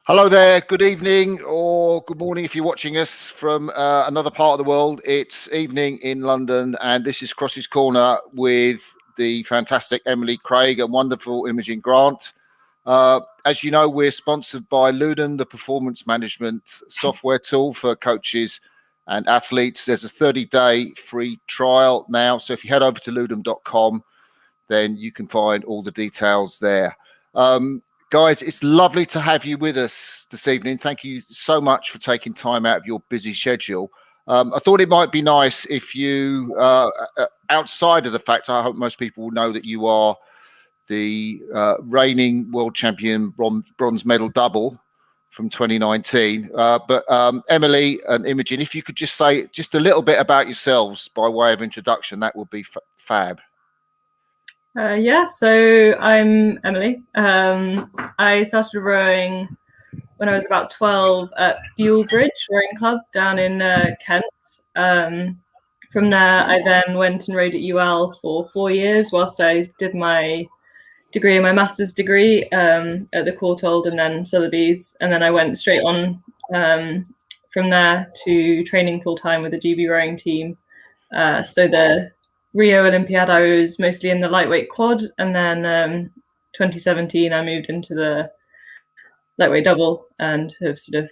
Hello there, good evening or good morning if you're watching us from another part of the world. It's evening in London and this is Crossy's Corner with the fantastic Emily Craig and wonderful Imogen Grant. As you know, we're sponsored by Lwt, the performance management software tool for coaches and athletes. There's a 30-day free trial now. So if you head over to lwt.com, then you can find all the details there. Guys, it's lovely to have you with us this evening. Thank you so much for taking time out of your busy schedule. I thought it might be nice if you, outside of the fact, I hope most people will know that you are the reigning world champion bronze medal double from 2019. But Emily and Imogen, if you could just say just a little bit about yourselves by way of introduction, that would be fab. So I'm Emily. I started rowing when I was about 12 at Bridge Rowing Club down in Kent. From there, I then went and rowed at UL for 4 years whilst I did my degree, my master's degree at the Courtauld and then Sotheby's. And then I went straight on from there to training full time with the GB rowing team. So the Rio Olympiad, I was mostly in the lightweight quad, and then 2017 I moved into the lightweight double and have sort of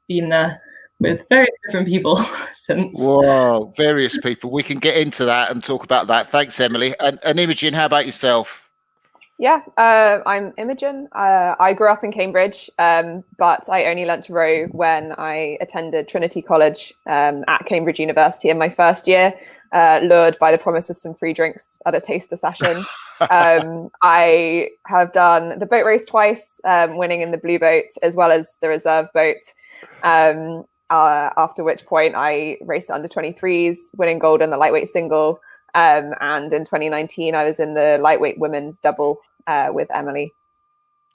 been there with various different people since. Whoa, various people. We can get into that and talk about that. Thanks, Emily. And Imogen, how about yourself? Yeah, I'm Imogen. I grew up in Cambridge, but I only learnt to row when I attended Trinity College at Cambridge University in my first year. Lured by the promise of some free drinks at a taster session. I have done the boat race twice, winning in the blue boat as well as the reserve boat. After which point I raced under 23s, winning gold in the lightweight single. And in 2019, I was in the lightweight women's double with Emily.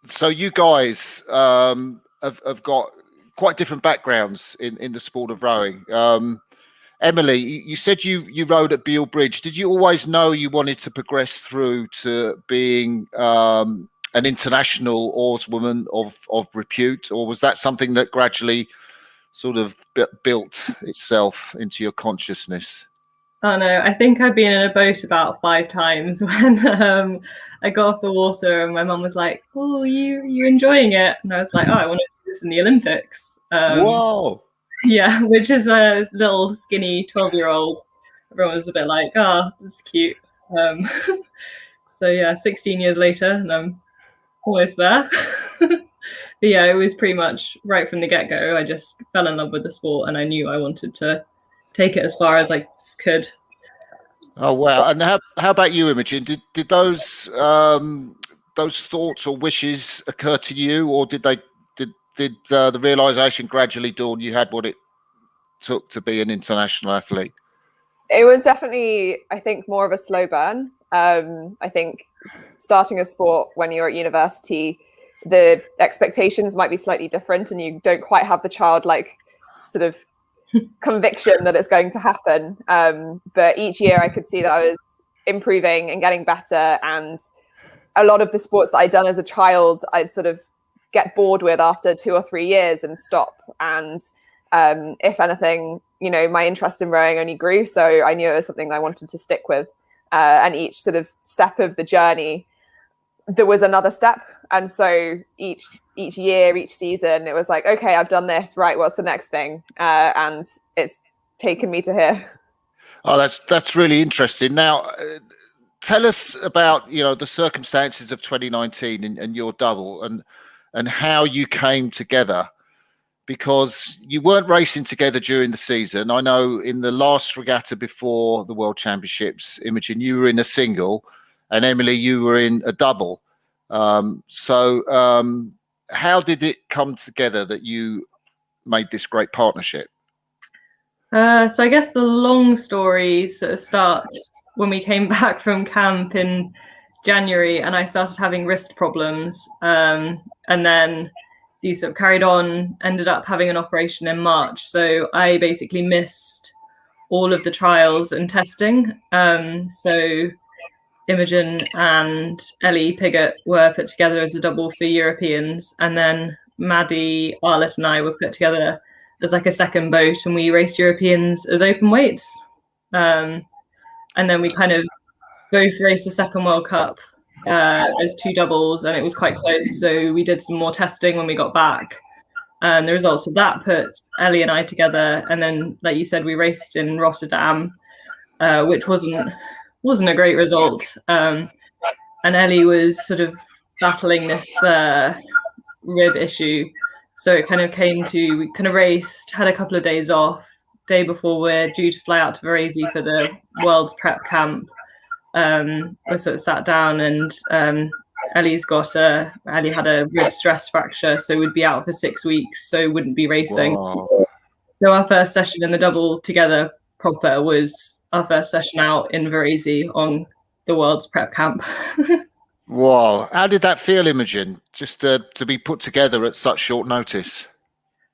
So you guys have got quite different backgrounds in the sport of rowing. Emily, you said you rowed at Bridge. Did you always know you wanted to progress through to being an international oarswoman of repute, or was that something that gradually sort of built itself into your consciousness? Oh no, I think I've been in a boat about 5 times when I got off the water and my mum was like, "Oh, you're enjoying it?" And I was like, "Oh, I want to do this in the Olympics." Whoa. Yeah, which is a little skinny 12-year-old. Everyone was a bit like, "Oh, this is cute." So yeah, 16 years later, and I'm almost there. But yeah, it was pretty much right from the get-go. I just fell in love with the sport, and I knew I wanted to take it as far as I could. Oh wow! And how about you, Imogen? Did those thoughts or wishes occur to you, or did the realization gradually dawn you had what it took to be an international athlete? It was definitely, I think, more of a slow burn. I think starting a sport when you're at university, the expectations might be slightly different and you don't quite have the childlike sort of conviction that it's going to happen. But each year I could see that I was improving and getting better. And a lot of the sports that I'd done as a child, I'd sort of get bored with after 2 or 3 years and stop. And if anything, you know, my interest in rowing only grew. So I knew it was something I wanted to stick with. And each sort of step of the journey, there was another step. And so each year, each season, it was like, okay, I've done this, right, what's the next thing? And it's taken me to here. Oh, that's really interesting. Now, tell us about, you know, the circumstances of 2019 and your double and how you came together, because you weren't racing together during the season. I know in the last regatta before the World Championships, Imogen, you were in a single, and Emily, you were in a double. So how did it come together that you made this great partnership? So I guess the long story sort of starts when we came back from camp in January and I started having wrist problems. And then these sort of carried on, ended up having an operation in March. So I basically missed all of the trials and testing. So Imogen and Ellie Piggott were put together as a double for Europeans. And then Maddie, Arlette and I were put together as like a second boat, and we raced Europeans as open weights. And then we kind of both raced the second World Cup as two doubles, and it was quite close. So we did some more testing when we got back. And the results of that put Ellie and I together. And then, like you said, we raced in Rotterdam, which wasn't a great result. And Ellie was sort of battling this rib issue. So it kind of came to, we kind of raced, had a couple of days off. Day before we're due to fly out to Varese for the World's prep camp. We sort of sat down, and Ellie had a rib stress fracture, so we'd be out for 6 weeks, so wouldn't be racing. Wow. So our first session in the double together proper was our first session out in Varese on the World's prep camp. Wow. How did that feel, Imogen, just to be put together at such short notice?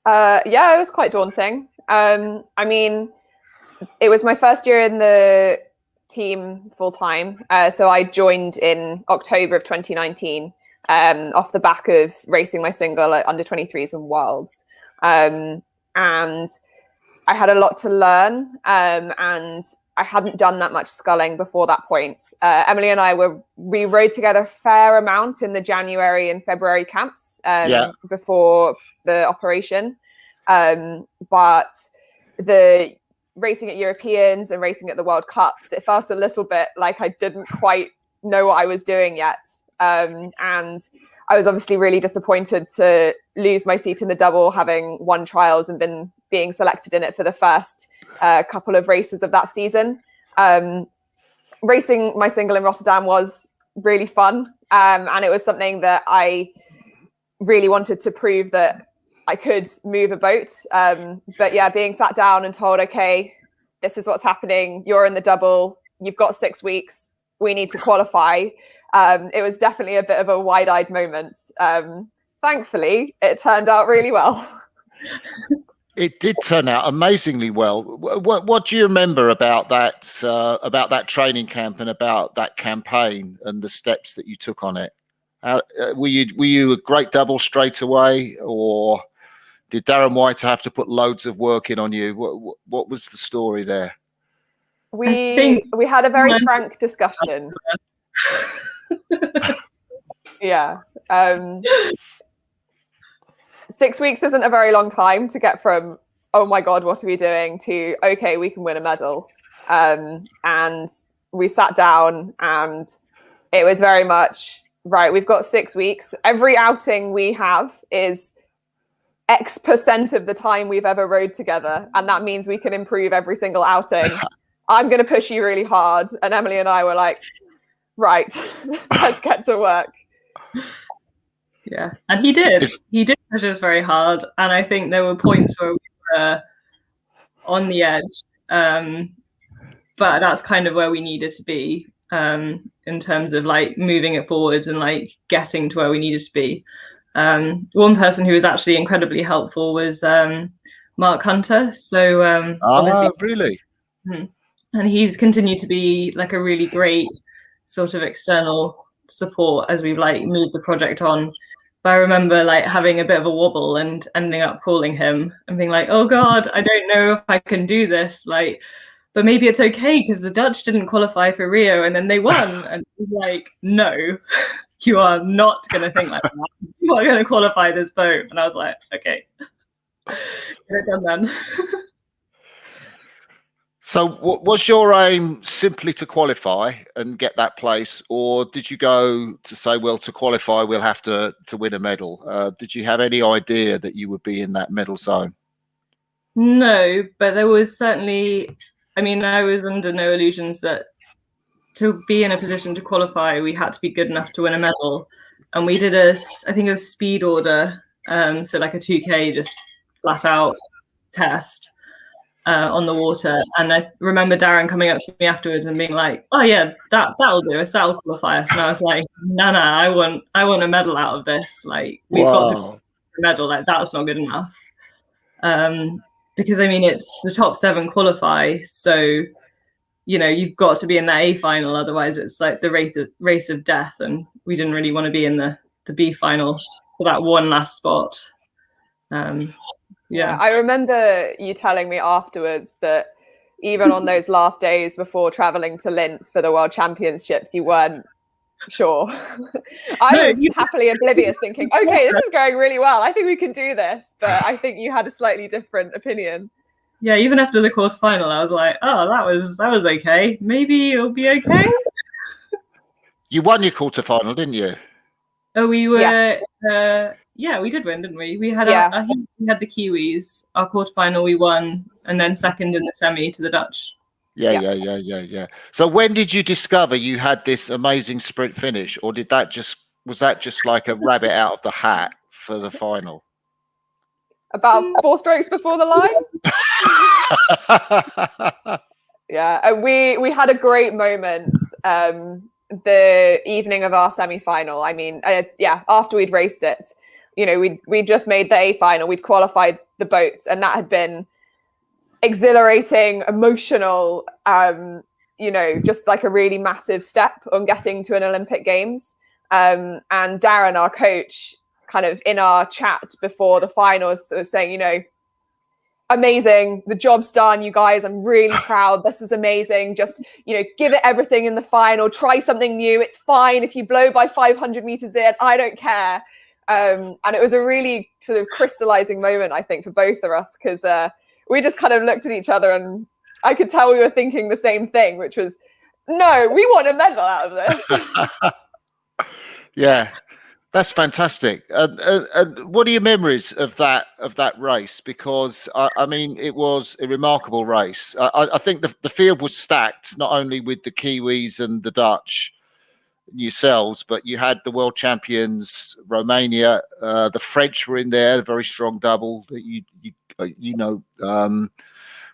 Yeah, it was quite daunting. I mean, it was my first year in the team full time. So I joined in October of 2019 off the back of racing my single at under 23s and Worlds. And I had a lot to learn, and I hadn't done that much sculling before that point. Emily and I we rode together a fair amount in the January and February camps before the operation. But the racing at Europeans and racing at the World Cups, it felt a little bit like I didn't quite know what I was doing yet. And I was obviously really disappointed to lose my seat in the double, having won trials and being selected in it for the first couple of races of that season. Racing my single in Rotterdam was really fun. And it was something that I really wanted to prove that I could move a boat. But yeah, being sat down and told, okay, this is what's happening. You're in the double. You've got 6 weeks. We need to qualify. It was definitely a bit of a wide-eyed moment. Thankfully, it turned out really well. It did turn out amazingly well. What do you remember about that training camp and about that campaign and the steps that you took on it? Were you a great double straight away, or did Darren White have to put loads of work in on you? What was the story there? We had a very frank discussion. Yeah. 6 weeks isn't a very long time to get from, oh my God, what are we doing, to, okay, we can win a medal. And we sat down, and it was very much, right, we've got 6 weeks. Every outing we have is X% of the time we've ever rode together. And that means we can improve every single outing. I'm going to push you really hard. And Emily and I were like, right, let's get to work. Yeah, and he did. He did push us very hard. And I think there were points where we were on the edge. But that's kind of where we needed to be in terms of like moving it forwards and like getting to where we needed to be. One person who was actually incredibly helpful was Mark Hunter. So obviously, really? And he's continued to be like a really great sort of external support as we've like moved the project on. But I remember like having a bit of a wobble and ending up calling him and being like, oh God, I don't know if I can do this. Like, but maybe it's okay because the Dutch didn't qualify for Rio and then they won. And he's like, no, you are not going to think like that. You are going to qualify this boat. And I was like, okay, get it done then. So was your aim simply to qualify and get that place, or did you go to say, well, to qualify, we'll have to win a medal? Did you have any idea that you would be in that medal zone? No, but there was certainly, I mean, I was under no illusions that to be in a position to qualify, we had to be good enough to win a medal. And we did I think a speed order, so like a 2K, just flat out test. On the water, and I remember Darren coming up to me afterwards and being like, "Oh yeah, that'll do us. That'll qualify us." And I was like, "No, I want a medal out of this. Like we've got to win a medal. Like that's not good enough." Because I mean, it's the top 7 qualify, so you know you've got to be in that A final. Otherwise, it's like the race of death, and we didn't really want to be in the B final for that one last spot. Yeah, I remember you telling me afterwards that even on those last days before traveling to Linz for the World Championships, you weren't sure. I was happily oblivious, thinking, okay, this is going really well. I think we can do this. But I think you had a slightly different opinion. Yeah, even after the course final, I was like, oh, that was okay. Maybe it'll be okay. You won your quarterfinal, didn't you? Oh, we were. Yes. Yeah, we did win, didn't we? We had we had the Kiwis. Our quarterfinal, we won, and then second in the semi to the Dutch. Yeah. So when did you discover you had this amazing sprint finish, or was that just like a rabbit out of the hat for the final? About 4 strokes before the line. Yeah, we had a great moment the evening of our semi-final. I mean, after we'd raced it, we'd just made the A final. We'd qualified the boats, and that had been exhilarating, emotional, just like a really massive step on getting to an Olympic Games. And Darren, our coach, kind of in our chat before the finals was saying, amazing, the job's done, you guys, I'm really proud, this was amazing, just give it everything in the final, try something new, it's fine if you blow by 500 meters in, I don't care. And it was a really sort of crystallizing moment, I think, for both of us, because we just kind of looked at each other and I could tell we were thinking the same thing, which was, no, we want a medal out of this. Yeah, that's fantastic. And what are your memories of that race? Because I mean, it was a remarkable race. I think the field was stacked, not only with the Kiwis and the Dutch yourselves, but you had the world champions Romania, the French were in there, a very strong double.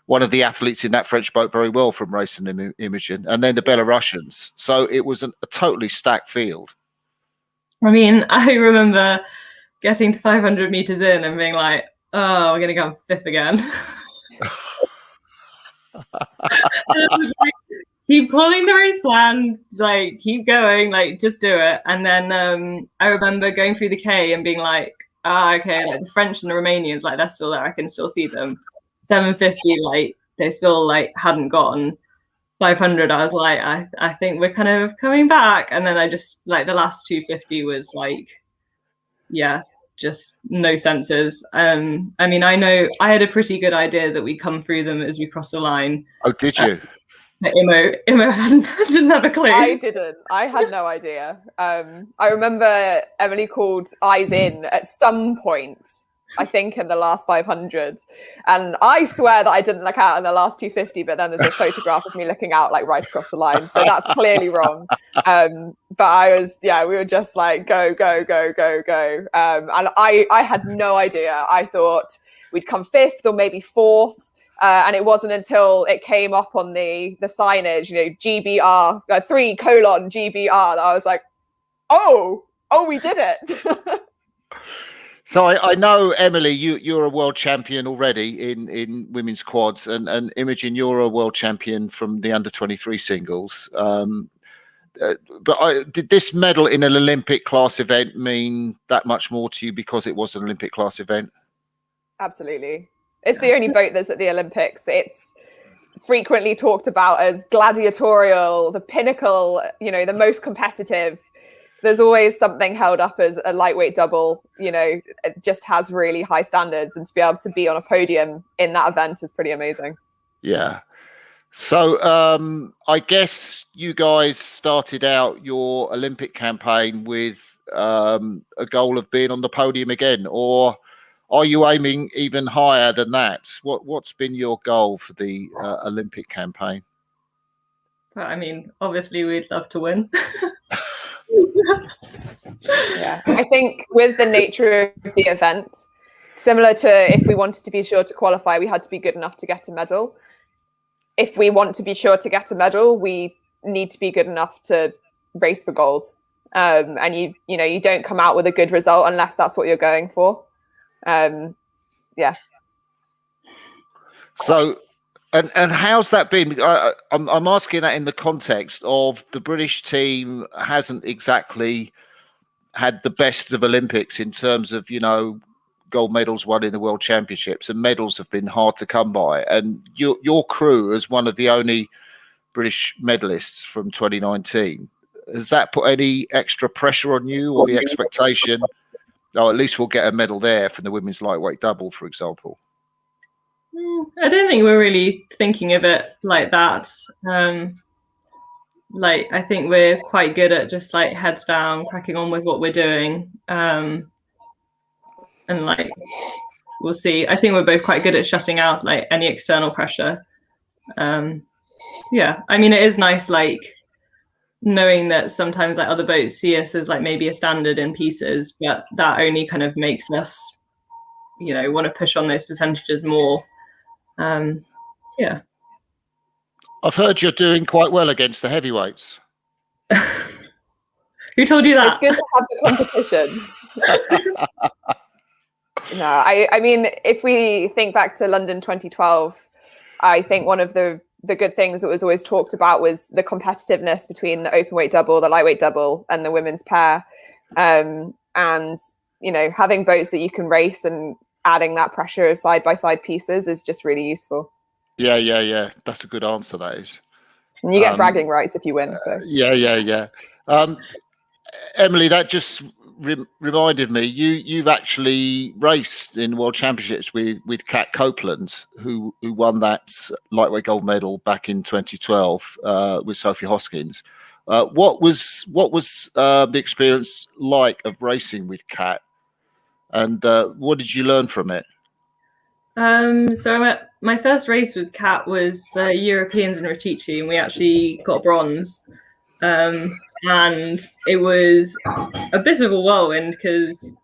One of the athletes in that French boat very well from racing Imogen, and then the Belarusians. So it was a totally stacked field. I mean, I remember getting to 500 meters in and being like, oh, we're going to go 5th again. Keep calling the race plan, like keep going, like just do it. And then I remember going through the K and being like, okay, like the French and the Romanians, like they're still there, I can still see them. 750, like they still like hadn't gotten 500. I was like, I think we're kind of coming back. And then I just like the last 250 was like, yeah, just no senses. I mean, I know I had a pretty good idea that we'd come through them as we crossed the line. Oh, did you? Imo didn't have a clue. I didn't. I had no idea. I remember Emily called eyes in at some point, I think in the last 500. And I swear that I didn't look out in the last 250, but then there's a photograph of me looking out like right across the line. So that's clearly wrong. But I was, we were just like, go, go, go, go, go. And I had no idea. I thought we'd come 5th or maybe 4th. And it wasn't until it came up on the signage, GBR, 3:GBR, that I was like, oh, we did it. So I know, Emily, you're a world champion already in women's quads, and Imogen, you're a world champion from the under-23 singles. But did this medal in an Olympic class event mean that much more to you because it was an Olympic class event? Absolutely. It's the only boat that's at the Olympics. It's frequently talked about as gladiatorial, the pinnacle, the most competitive. There's always something held up as a lightweight double, it just has really high standards, and to be able to be on a podium in that event is pretty amazing. Yeah. So I guess you guys started out your Olympic campaign with a goal of being on the podium again, or are you aiming even higher than that? What's been your goal for the Olympic campaign? Well, I mean, obviously we'd love to win. Yeah, I think with the nature of the event, similar to if we wanted to be sure to qualify, we had to be good enough to get a medal. If we want to be sure to get a medal, we need to be good enough to race for gold. And you don't come out with a good result unless that's what you're going for. Yeah. So, and how's that been? I'm asking that in the context of the British team hasn't exactly had the best of Olympics in terms of, gold medals won in the World Championships, and medals have been hard to come by. And your crew as one of the only British medalists from 2019, has that put any extra pressure on you, or the expectation, at least we'll get a medal there from the women's lightweight double, for example? I don't think we're really thinking of it like that. I think we're quite good at just heads down, cracking on with what we're doing. And we'll see. I think we're both quite good at shutting out any external pressure. Yeah, I mean, it is nice knowing that sometimes other boats see us as maybe a standard in pieces, but that only kind of makes us want to push on those percentages more. Yeah, I've heard you're doing quite well against the heavyweights. Who told you that? It's good to have the competition. No, I mean, if we think back to London 2012, I think one of the good things that was always talked about was the competitiveness between the open weight double, the lightweight double, and the women's pair. And, having boats that you can race and adding that pressure of side-by-side pieces is just really useful. Yeah. That's a good answer, that is. And you get bragging rights if you win. So Yeah. Emily, that just reminded me, you've actually raced in World Championships with Kat Copeland, who won that lightweight gold medal back in 2012 with Sophie Hoskins. What was the experience like of racing with Kat, and what did you learn from it? So my first race with Kat was Europeans in Retici, and we actually got bronze. And it was a bit of a whirlwind because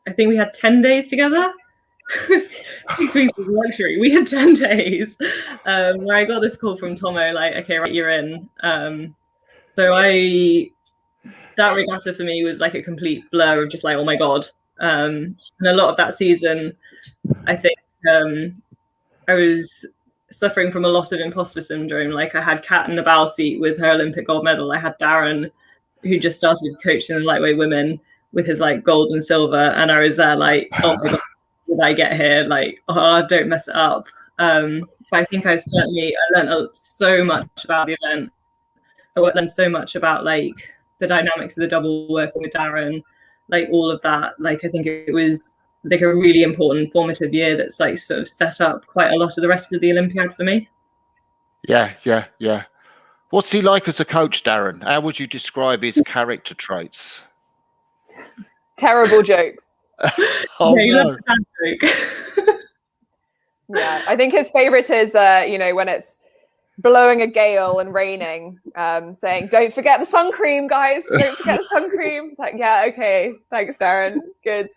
I think we had 10 days together. 6 weeks was luxury. We had 10 days where I got this call from Tomo, okay, right, you're in. So that regatta for me was a complete blur of just oh my God. And a lot of that season, I think I was suffering from a lot of imposter syndrome. I had Kat in the bow seat with her Olympic gold medal. I had Darren, who just started coaching the lightweight women, with his gold and silver, and I was there oh my God, did I get here? Don't mess it up. But I think I learned so much about the event. I learned so much about the dynamics of the double working with Darren, all of that. I think it was a really important formative year that's sort of set up quite a lot of the rest of the Olympiad for me. Yeah. What's he like as a coach, Darren? How would you describe his character traits? Terrible jokes. Oh, yeah, no. Yeah, I think his favorite is when it's blowing a gale and raining, saying, "Don't forget the sun cream, guys. Don't forget the sun cream." Yeah, okay, thanks, Darren. Good.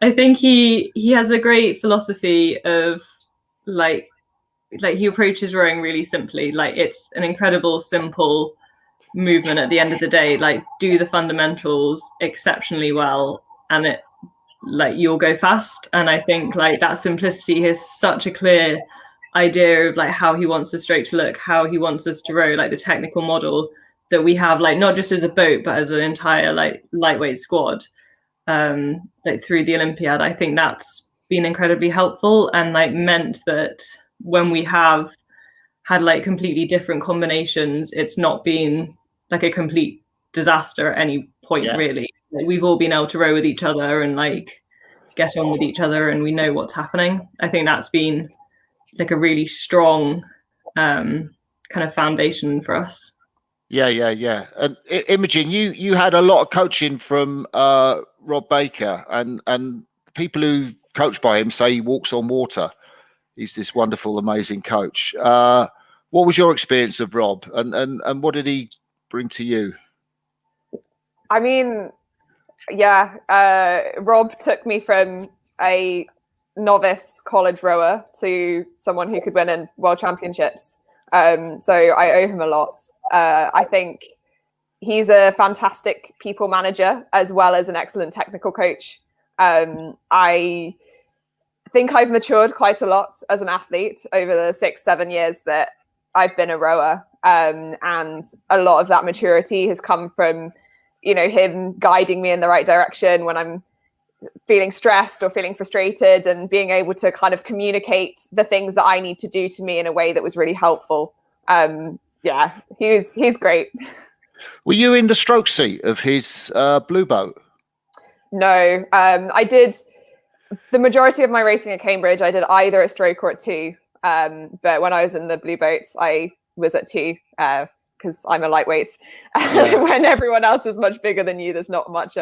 I think he has a great philosophy of he approaches rowing really simply. It's an incredible, simple movement at the end of the day. Do the fundamentals exceptionally well, and it you'll go fast. And I think that simplicity is such a clear idea of how he wants the stroke to look, how he wants us to row, the technical model that we have, not just as a boat but as an entire lightweight squad. Through the Olympiad, I think that's been incredibly helpful, and meant that when we have had completely different combinations, it's not been a complete disaster at any point. Yeah. Really, we've all been able to row with each other and get on with each other, and we know what's happening. I think that's been a really strong kind of foundation for us. Yeah. And Imogen, you had a lot of coaching from Rob Baker, and people who coach by him say he walks on water. He's this wonderful, amazing coach. What was your experience of Rob, and what did he bring to you? I mean, Rob took me from a novice college rower to someone who could win in World Championships. So I owe him a lot. I think he's a fantastic people manager as well as an excellent technical coach. I think I've matured quite a lot as an athlete over the 6-7 years that I've been a rower. And a lot of that maturity has come from him guiding me in the right direction when I'm feeling stressed or feeling frustrated, and being able to kind of communicate the things that I need to do to me in a way that was really helpful. He's great. Were you in the stroke seat of his blue boat? No, I did the majority of my racing at Cambridge. I did either at stroke or at 2. But when I was in the blue boats, I was at 2 because I'm a lightweight. Yeah. When everyone else is much bigger than you, there's not much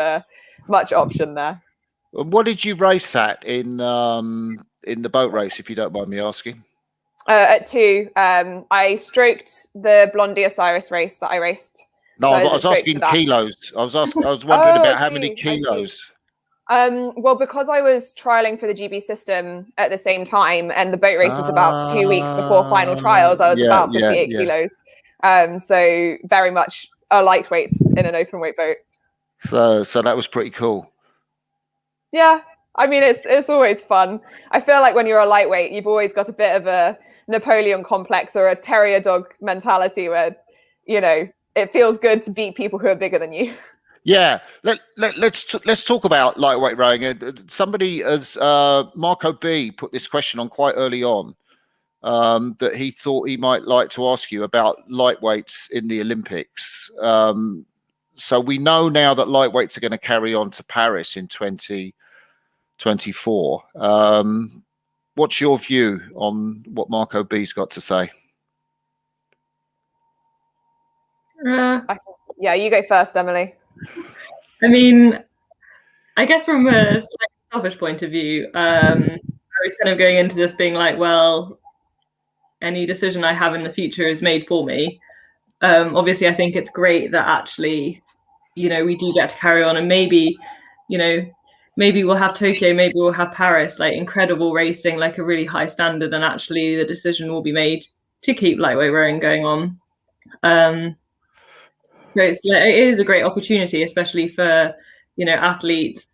option there. What did you race at in the boat race, if you don't mind me asking? At 2, I stroked the Blondie Osiris race that I raced. No, I was asking kilos. I was wondering about how many kilos. Well, because I was trialing for the GB system at the same time, and the boat race was about 2 weeks before final trials, I was about 58 kilos. So very much a lightweight in an open weight boat. So that was pretty cool. Yeah, I mean, it's always fun. I feel like when you're a lightweight, you've always got a bit of a Napoleon complex or a terrier dog mentality where, it feels good to beat people who are bigger than you. Yeah, let's talk about lightweight rowing. Somebody as Marco B put this question on quite early on, that he thought he might like to ask you about lightweights in the Olympics. So we know now that lightweights are going to carry on to Paris in 2024. What's your view on what Marco B's got to say? Yeah, you go first, Emily. I mean, I guess from a selfish point of view, I was kind of going into this being like, well, any decision I have in the future is made for me. Obviously, I think it's great that actually, we do get to carry on, and maybe we'll have Tokyo, maybe we'll have Paris, like incredible racing, like a really high standard, and actually the decision will be made to keep lightweight rowing going on. So it is a great opportunity, especially for athletes,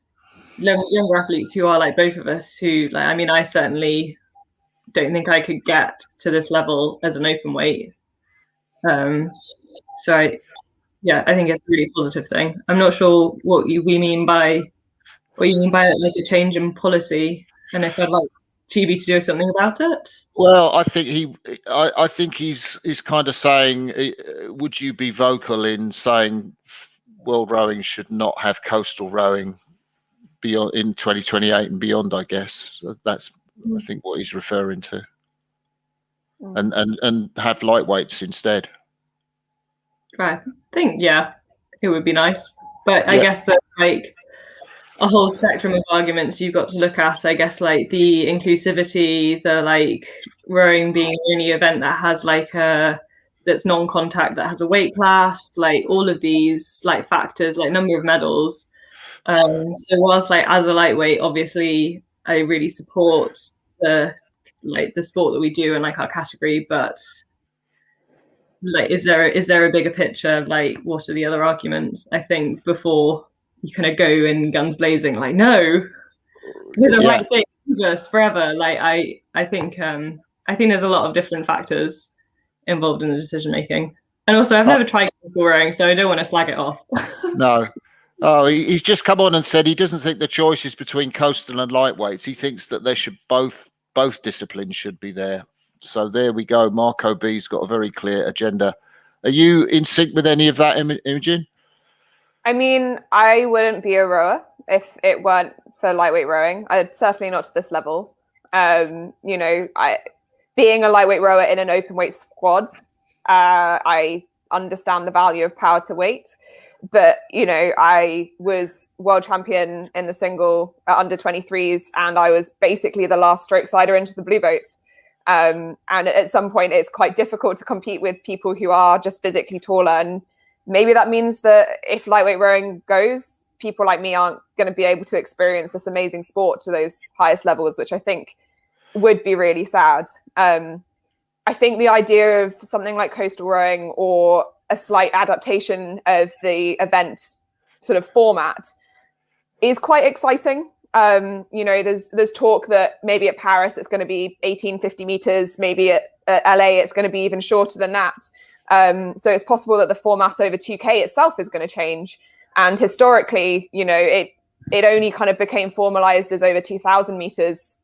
younger athletes who are like both of us, who I certainly don't think I could get to this level as an open weight. I think it's a really positive thing. I'm not sure what you mean by like a change in policy, and if I'd like GB to do something about it. Well, I think he's kind of saying, would you be vocal in saying world rowing should not have coastal rowing beyond in 2028 and beyond? I guess that's I think what he's referring to, and have lightweights instead. Right. I think it would be nice, but I guess that like a whole spectrum of arguments you've got to look at. I guess like the inclusivity, the like rowing being the only event that has like that's non-contact, that has a weight class, like all of these like factors, like number of medals. So whilst like as a lightweight, obviously I really support the sport that we do and like our category, but like is there a bigger picture? Like what are the other arguments? I think before you kind of go in guns blazing, like, no, we're the right thing for us forever. Like, I think there's a lot of different factors involved in the decision making. And also, I've never tried coastal rowing, so I don't want to slag it off. No. Oh, he's just come on and said he doesn't think the choice is between coastal and lightweights. He thinks that there should both disciplines should be there. So there we go. Marco B's got a very clear agenda. Are you in sync with any of that, Imogen? I mean, I wouldn't be a rower if it weren't for lightweight rowing. I'd certainly not to this level. Being a lightweight rower in an open weight squad, I understand the value of power to weight. But, I was world champion in the single under 23s, and I was basically the last stroke sider into the blue boat. And at some point, it's quite difficult to compete with people who are just physically taller. And maybe that means that if lightweight rowing goes, people like me aren't going to be able to experience this amazing sport to those highest levels, which I think would be really sad. I think the idea of something like coastal rowing or a slight adaptation of the event sort of format is quite exciting. There's talk that maybe at Paris it's going to be 1850 meters, maybe at LA it's going to be even shorter than that. So it's possible that the format over 2K itself is going to change. And historically, it only kind of became formalized as over 2,000 meters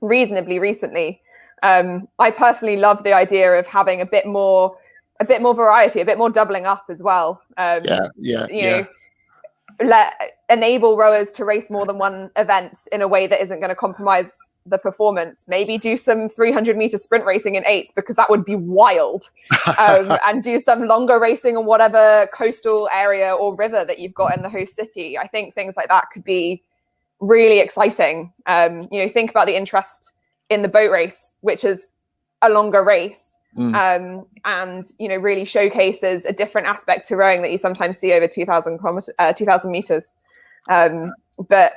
reasonably recently. I personally love the idea of having a bit more variety, a bit more doubling up as well. Enable rowers to race more than one event in a way that isn't going to compromise the performance. Maybe do some 300-meter sprint racing in 8s, because that would be wild. And do some longer racing on whatever coastal area or river that you've got in the host city. I think things like that could be really exciting. Think about the interest in the boat race, which is a longer race. And really showcases a different aspect to rowing that you sometimes see over 2,000 meters. But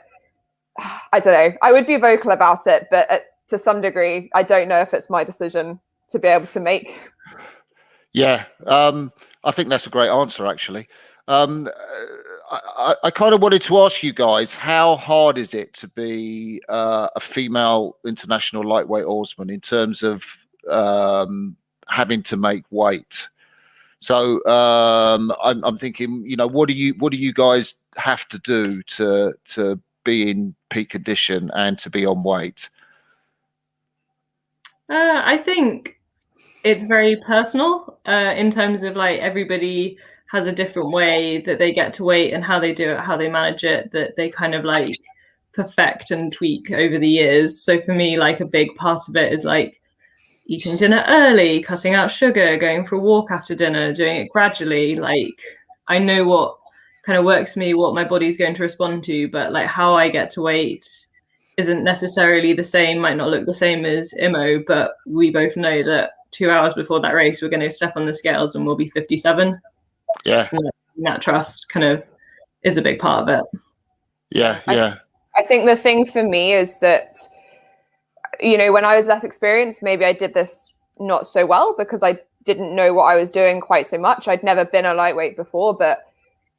I don't know. I would be vocal about it, but to some degree, I don't know if it's my decision to be able to make. Yeah, I think that's a great answer, actually. I kind of wanted to ask you guys, how hard is it to be a female international lightweight oarsman in terms of having to make weight? So I'm thinking, what do you guys have to do to be in peak condition and to be on weight? I think it's very personal in terms of like everybody has a different way that they get to weight and how they do it, how they manage it, that they kind of like perfect and tweak over the years. So for me, like a big part of it is like eating dinner early, cutting out sugar, going for a walk after dinner, doing it gradually. Like I know what kind of works for me, what my body's going to respond to, but like how I get to weight isn't necessarily the same, might not look the same as Imo, but we both know that 2 hours before that race, we're going to step on the scales and we'll be 57. Yeah. And that trust kind of is a big part of it. Yeah. I think the thing for me is that, when I was less experienced, maybe I did this not so well because I didn't know what I was doing quite so much. I'd never been a lightweight before, but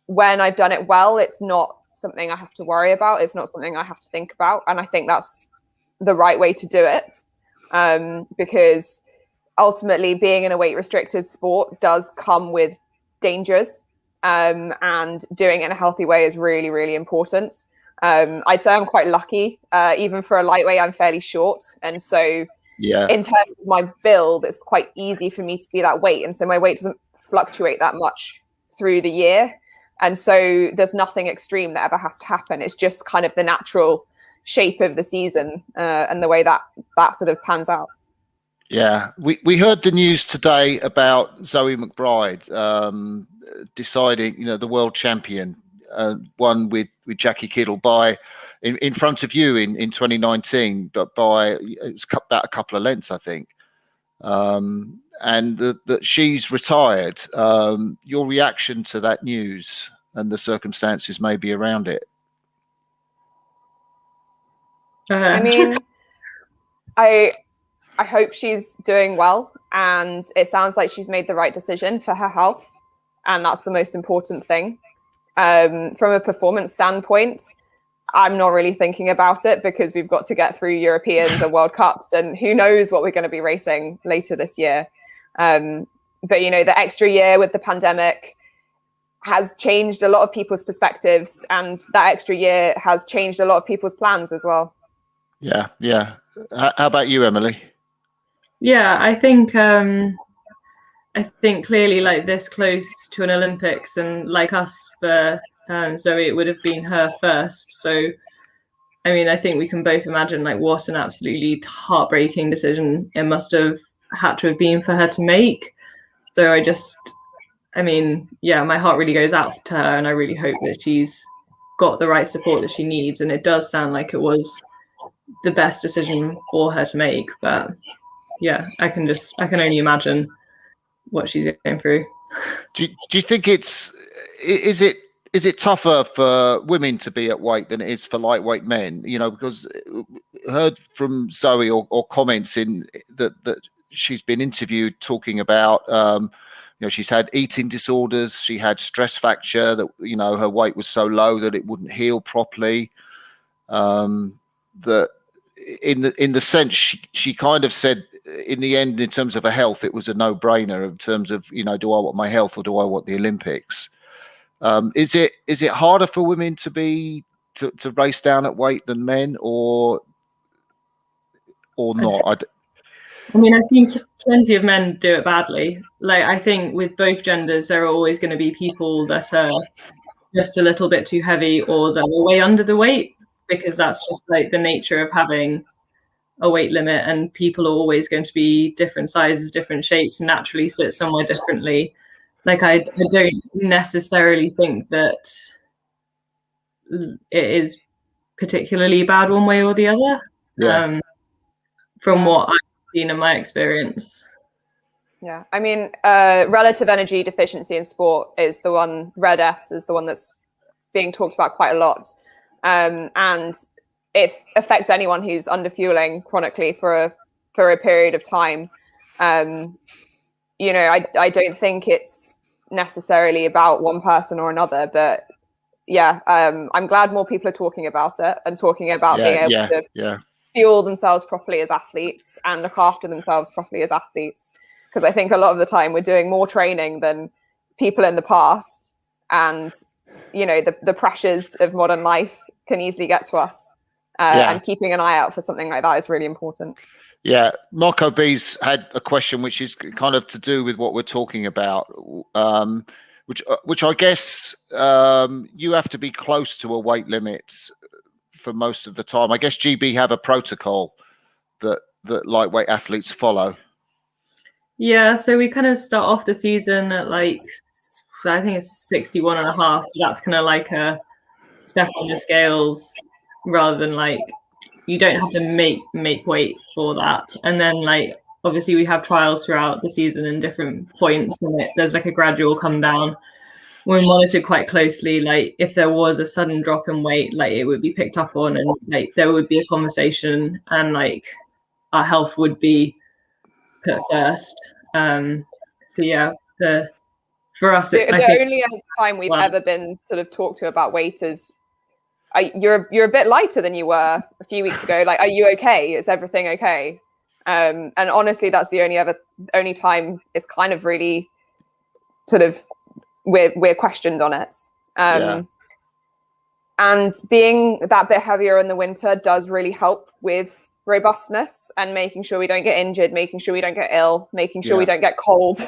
when I've done it well, it's not something I have to worry about. It's not something I have to think about. And I think that's the right way to do it. Because ultimately being in a weight restricted sport does come with dangers. And doing it in a healthy way is really, really important. I'd say I'm quite lucky. Even for a lightweight, I'm fairly short. And so in terms of my build, it's quite easy for me to be that weight. And so my weight doesn't fluctuate that much through the year. And so there's nothing extreme that ever has to happen. It's just kind of the natural shape of the season and the way that sort of pans out. Yeah, we heard the news today about Zoe Mcbride deciding, the world champion, won with Jackie Kiddle by in front of you in 2019, but by it was about a couple of lengths, I think. And that she's retired. Your reaction to that news and the circumstances maybe around it? I mean, I hope she's doing well, and it sounds like she's made the right decision for her health, and that's the most important thing. From a performance standpoint, I'm not really thinking about it because we've got to get through Europeans and World Cups, and who knows what we're going to be racing later this year. But the extra year with the pandemic has changed a lot of people's perspectives, and that extra year has changed a lot of people's plans as well. Yeah. How about you, Emily? Yeah, I think clearly, like this close to an Olympics, and like us for Zoe, it would have been her first. So, I mean, I think we can both imagine like what an absolutely heartbreaking decision it must have had to have been for her to make. So my heart really goes out to her, and I really hope that she's got the right support that she needs. And it does sound like it was the best decision for her to make. But yeah, I can only imagine what she's going through. Do you think is it tougher for women to be at weight than it is for lightweight men? Because heard from Zoe or comments in that she's been interviewed talking about she's had eating disorders, she had stress fracture, that her weight was so low that it wouldn't heal properly. That in the sense she kind of said in the end, in terms of her health, it was a no-brainer in terms of do I want my health or do I want the Olympics? Is it harder for women to race down at weight than men, or not? I mean, I've seen plenty of men do it badly. Like, I think with both genders, there are always going to be people that are just a little bit too heavy, or that are way under the weight, because that's just like the nature of having a weight limit, and people are always going to be different sizes, different shapes, and naturally sit somewhere differently. Like, I don't necessarily think that it is particularly bad one way or the other. From what I've seen in my experience. Yeah, I mean, relative energy deficiency in sport is the one, RED-S is the one that's being talked about quite a lot. And it affects anyone who's underfueling chronically for a period of time. You know, I don't think it's necessarily about one person or another, but yeah, I'm glad more people are talking about it and talking about being able to fuel themselves properly as athletes and look after themselves properly as athletes. Because I think a lot of the time we're doing more training than people in the past, and you know, the pressures of modern life can easily get to us. And keeping an eye out for something like that is really important. Yeah, Marco B's had a question which is kind of to do with what we're talking about, which I guess you have to be close to a weight limit for most of the time. I guess GB have a protocol that lightweight athletes follow. Yeah, so we kind of start off the season at like, I think it's 61.5. That's kind of like a step on the scales, rather than like, you don't have to make weight for that. And then like, obviously we have trials throughout the season in different points, and there's like a gradual come down. We're monitored quite closely. Like, if there was a sudden drop in weight, like it would be picked up on, and like there would be a conversation, and like our health would be put first. So yeah, for us, the only other time we've ever been sort of talked to about weight is, you're a bit lighter than you were a few weeks ago. Like, are you okay? Is everything okay? And honestly, that's the only time it's kind of really sort of we're questioned on it. And being that bit heavier in the winter does really help with robustness and making sure we don't get injured, making sure we don't get ill, making sure we don't get cold.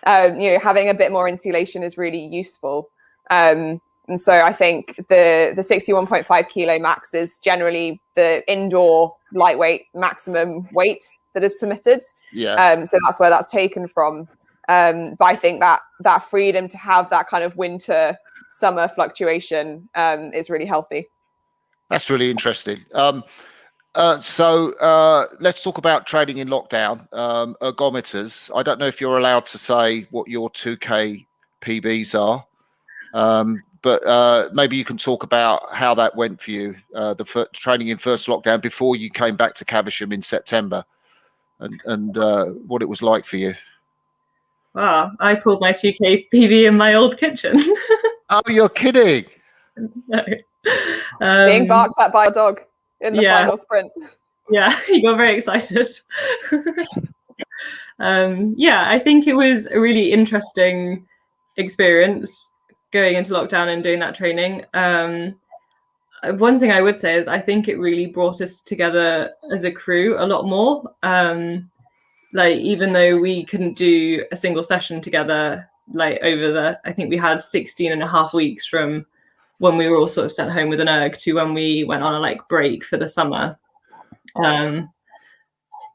You know, having a bit more insulation is really useful. And so I think the 61.5 kilo max is generally the indoor lightweight maximum weight that is permitted. So that's where that's taken from. But I think that freedom to have that kind of winter summer fluctuation is really healthy. That's really interesting. So let's talk about training in lockdown. Ergometers. I don't know if you're allowed to say what your 2K PBs are, but maybe you can talk about how that went for you, the training in first lockdown before you came back to Caversham in September, and what it was like for you. Wow, I pulled my 2K PB in my old kitchen. Oh, you're kidding! No. Being barked at by a dog in the final sprint. Yeah, he got very excited. I think it was a really interesting experience going into lockdown and doing that training. One thing I would say is I think it really brought us together as a crew a lot more. Like, even though we couldn't do a single session together, like I think we had 16.5 weeks from when we were all sort of sent home with an erg to when we went on a like break for the summer. But